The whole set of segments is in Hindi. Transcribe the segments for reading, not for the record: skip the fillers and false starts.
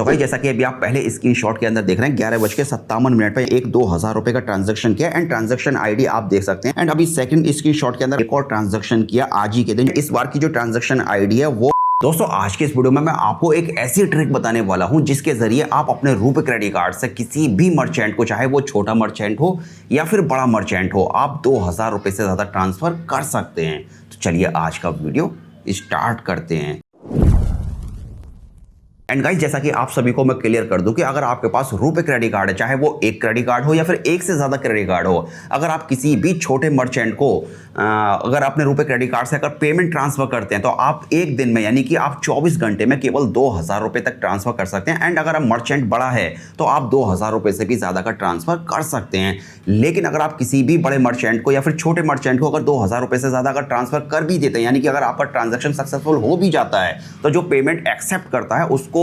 भाई जैसा कि अभी आप पहले स्क्रीनशॉट के अंदर देख रहे हैं 11:57 पे एक 2,000 रुपए का ट्रांजैक्शन किया एंड ट्रांजैक्शन आईडी आप देख सकते हैं। एंड अभी सेकंड स्क्रीनशॉट के अंदर एक और ट्रांजैक्शन किया आज ही के दिन। इस बार की जो ट्रांजैक्शन आईडी है वो दोस्तों आज के इस वीडियो में मैं आपको एक ऐसी ट्रिक बताने वाला हूं जिसके जरिए आप अपने रुपे क्रेडिट कार्ड से किसी भी मर्चेंट को, चाहे वो छोटा मर्चेंट हो या फिर बड़ा मर्चेंट हो, आप 2,000 रुपए से ज्यादा ट्रांसफर कर सकते हैं। तो चलिए आज का वीडियो स्टार्ट करते हैं। एंड गाइस जैसा कि आप सभी को मैं क्लियर कर दूं कि अगर आपके पास रुपे क्रेडिट कार्ड है, चाहे वो एक क्रेडिट कार्ड हो या फिर एक से ज्यादा क्रेडिट कार्ड हो, अगर आप किसी भी छोटे मर्चेंट को अगर अपने रुपे क्रेडिट कार्ड से अगर पेमेंट ट्रांसफर करते हैं तो आप एक दिन में यानी कि आप 24 घंटे में केवल 2,000 रुपए तक ट्रांसफर कर सकते हैं। एंड अगर आप मर्चेंट बड़ा है तो आप 2,000 रुपए से भी ज्यादा का ट्रांसफर कर सकते हैं। लेकिन अगर आप किसी भी बड़े मर्चेंट को या फिर छोटे मर्चेंट को अगर 2,000 रुपए से ज्यादा का ट्रांसफर कर भी देते हैं, यानी कि अगर आपका ट्रांजेक्शन सक्सेसफुल हो भी जाता है, तो जो पेमेंट एक्सेप्ट करता है उसको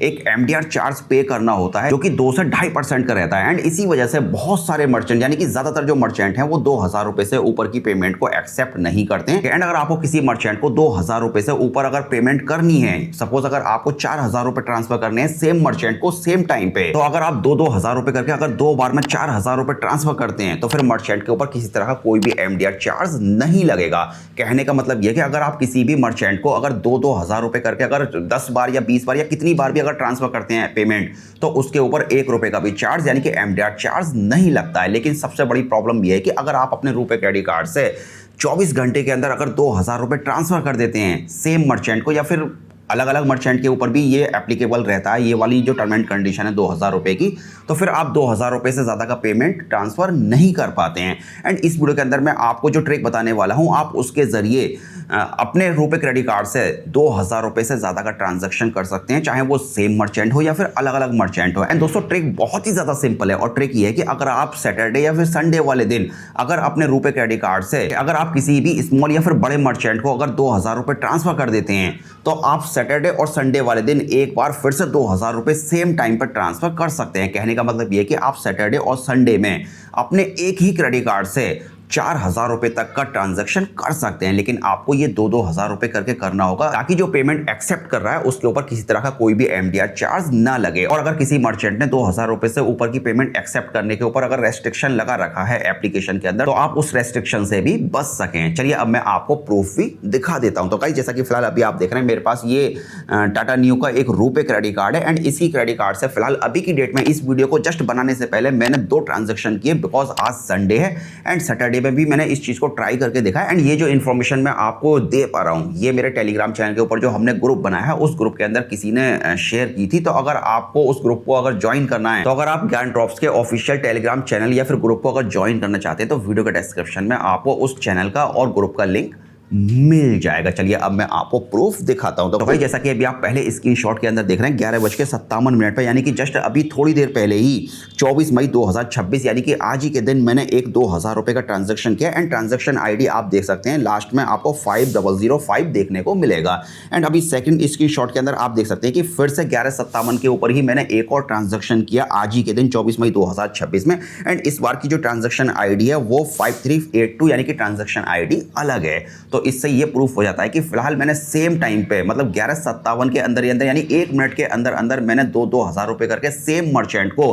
एक एमडीआर चार्ज पे करना होता है जो कि 2 से 2.5% का रहता है। एंड इसी वजह से बहुत सारे मर्चेंट यानी कि ज्यादातर जो मर्चेंट हैं वो 2,000 रुपए से ऊपर की पेमेंट को एक्सेप्ट नहीं करते हैं। एंड अगर आपको किसी मर्चेंट को 2,000 रुपए से ऊपर अगर पेमेंट करनी है, सपोज अगर आपको 4,000 रुपए ट्रांसफर करने हैं सेम मर्चेंट को सेम टाइम पे, तो अगर आप 2,000 रुपए करके अगर 2 बार में 4,000 रुपए ट्रांसफर करते हैं तो फिर मर्चेंट के ऊपर किसी तरह का कोई भी एमडीआर चार्ज नहीं लगेगा। कहने का मतलब यह कि अगर आप किसी भी मर्चेंट को अगर 2,000 रुपए करके अगर 10 बार या 20 बार या कितनी बार भी अगर ट्रांसफर करते हैं पेमेंट, तो उसके ऊपर 1 रुपए का भी चार्ज यानी कि एमडीआर चार्ज नहीं लगता है। लेकिन सबसे बड़ी प्रॉब्लम यह है कि अगर आप अपने रुपे क्रेडिट कार्ड से 24 घंटे के अंदर अगर 2,000 रुपए ट्रांसफर कर देते हैं सेम मर्चेंट को, या फिर अलग अलग मर्चेंट के ऊपर भी ये एप्लीकेबल रहता है, ये वाली जो टर्म एंड कंडीशन है 2,000 रुपए की, तो फिर आप 2,000 रुपए से ज़्यादा का पेमेंट ट्रांसफर नहीं कर पाते हैं। एंड इस वीडियो के अंदर मैं आपको जो ट्रिक बताने वाला हूं, आप उसके जरिए अपने रुपे क्रेडिट कार्ड से 2,000 रुपए से ज़्यादा का ट्रांजैक्शन कर सकते हैं, चाहे वो सेम मर्चेंट हो या फिर अलग अलग मर्चेंट हो। एंड दोस्तों ट्रिक बहुत ही ज़्यादा सिंपल है और ट्रिक ये है कि अगर आप सैटरडे या फिर संडे वाले दिन अगर अपने रुपे क्रेडिट कार्ड से अगर आप किसी भी स्मॉल या फिर बड़े मर्चेंट को अगर 2,000 रुपए ट्रांसफर कर देते हैं, तो आप सैटरडे और संडे वाले दिन एक बार फिर से 2,000 रुपए सेम टाइम पर ट्रांसफर कर सकते हैं। कहने का मतलब ये कि आप सैटरडे और संडे में अपने एक ही क्रेडिट कार्ड से 4,000 रुपए तक का ट्रांजैक्शन कर सकते हैं। लेकिन आपको ये 2,000 रुपए करके करना होगा ताकि जो पेमेंट एक्सेप्ट कर रहा है उसके ऊपर किसी तरह का कोई भी एमडीआर चार्ज ना लगे। और अगर किसी मर्चेंट ने 2,000 रुपए से ऊपर की पेमेंट एक्सेप्ट करने के ऊपर अगर रेस्ट्रिक्शन लगा रखा है एप्लीकेशन के अंदर, तो आप उस रेस्ट्रिक्शन से भी बच सकें। चलिए अब मैं आपको प्रूफ भी दिखा देता हूं। तो गाइस जैसा कि फिलहाल अभी आप देख रहे हैं मेरे पास ये टाटा न्यू का एक रुपे क्रेडिट कार्ड है। एंड इसी क्रेडिट कार्ड से फिलहाल अभी की डेट में इस वीडियो को जस्ट बनाने से पहले मैंने 2 ट्रांजेक्शन किए, बिकॉज आज संडे है एंड सैटरडे में भी मैंने इस चीज को ट्राई करके देखा। एंड ये जो इन्फॉर्मेशन मैं आपको दे पा रहा हूं ये मेरे टेलीग्राम चैनल के ऊपर जो हमने ग्रुप बनाया है उस ग्रुप के अंदर किसी ने शेयर की थी। तो अगर आपको उस ग्रुप को अगर ज्वाइन करना है, तो अगर आप ज्ञान ड्रॉप्स के ऑफिशियल टेलीग्राम चैनल या फिर ग्रुप को अगर ज्वाइन करना चाहते हैं तो वीडियो के डिस्क्रिप्शन में आपको उस चैनल का और ग्रुप का लिंक मिल जाएगा। चलिए अब मैं आपको प्रूफ दिखाता हूं। तो भाई जैसा कि अभी आप पहले स्क्रीनशॉट के अंदर देख रहे हैं 11:57 पे, यानी कि जस्ट अभी थोड़ी देर पहले ही 24 मई 2026 यानी कि आज ही के दिन मैंने एक 2,000 रुपए का ट्रांजैक्शन किया। एंड ट्रांजैक्शन आईडी आप देख सकते हैं लास्ट में आपको 5005 देखने को मिलेगा। एंड अभी सेकंड स्क्रीनशॉट के अंदर आप देख सकते हैं कि फिर से 11:57 के ऊपर ही मैंने एक और ट्रांजैक्शन किया आज ही के दिन 24 मई 2026 में। एंड इस बार की जो ट्रांजैक्शन आईडी है वो 5382 यानी कि ट्रांजैक्शन आईडी अलग है। तो इससे ये प्रूफ हो जाता है कि फिलहाल मैंने सेम टाइम पे मतलब 11:57 के अंदर यानी 1 मिनट के अंदर अंदर मैंने 2,000 रुपए करके सेम मर्चेंट को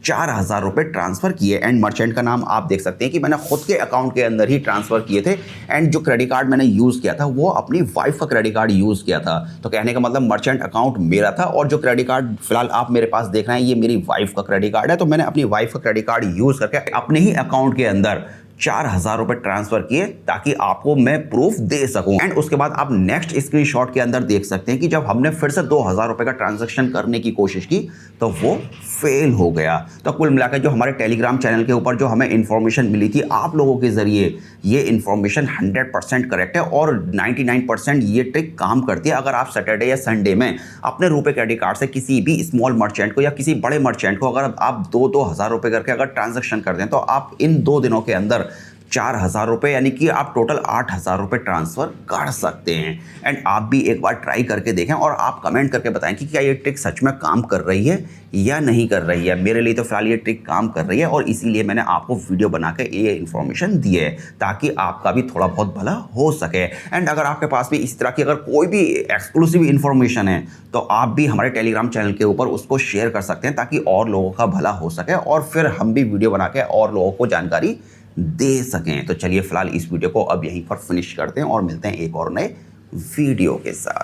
4,000 रुपए ट्रांसफर किए। एंड मर्चेंट का नाम आप देख सकते हैं कि मैंने खुद के अकाउंट के अंदर ही ट्रांसफर किए थे। एंड जो क्रेडिट कार्ड मैंने यूज किया था वो अपनी वाइफ का क्रेडिट कार्ड यूज किया था। तो कहने का मतलब मर्चेंट अकाउंट मेरा था और जो क्रेडिट कार्ड फिलहाल आप मेरे पास देख रहे हैं ये मेरी वाइफ का क्रेडिट कार्ड है। तो मैंने अपनी वाइफ का क्रेडिट कार्ड यूज करके अपने ही अकाउंट के अंदर 4,000 रुपए ट्रांसफर किए ताकि आपको मैं प्रूफ दे सकूं। एंड उसके बाद आप नेक्स्ट स्क्रीनशॉट के अंदर देख सकते हैं कि जब हमने फिर से 2,000 रुपए का ट्रांजैक्शन करने की कोशिश की तो वो फेल हो गया। तो कुल मिलाकर जो हमारे टेलीग्राम चैनल के ऊपर जो हमें इंफॉर्मेशन मिली थी आप लोगों के जरिए, ये इंफॉर्मेशन 100% करेक्ट है और 99% ये ट्रिक काम करती है। अगर आप सैटरडे या संडे में अपने रुपे क्रेडिट कार्ड से किसी भी स्मॉल मर्चेंट को या किसी बड़े मर्चेंट को अगर आप 2,000 रुपए करके अगर ट्रांजैक्शन कर दें, तो आप इन 2 दिनों के अंदर 4,000 रुपये, यानी कि आप टोटल 8,000 रुपये ट्रांसफ़र कर सकते हैं। एंड आप भी एक बार ट्राई करके देखें और आप कमेंट करके बताएं कि क्या ये ट्रिक सच में काम कर रही है या नहीं कर रही है। मेरे लिए तो फिलहाल ये ट्रिक काम कर रही है और इसीलिए मैंने आपको वीडियो बना के ये इन्फॉर्मेशन दी है ताकि आपका भी थोड़ा बहुत भला हो सके। एंड अगर आपके पास भी इस तरह की अगर कोई भी एक्सक्लूसिव इन्फॉर्मेशन है तो आप भी हमारे टेलीग्राम चैनल के ऊपर उसको शेयर कर सकते हैं ताकि और लोगों का भला हो सके और फिर हम भी वीडियो बना के और लोगों को जानकारी दे सकें। तो चलिए फिलहाल इस वीडियो को अब यहीं पर फिनिश करते हैं और मिलते हैं एक और नए वीडियो के साथ।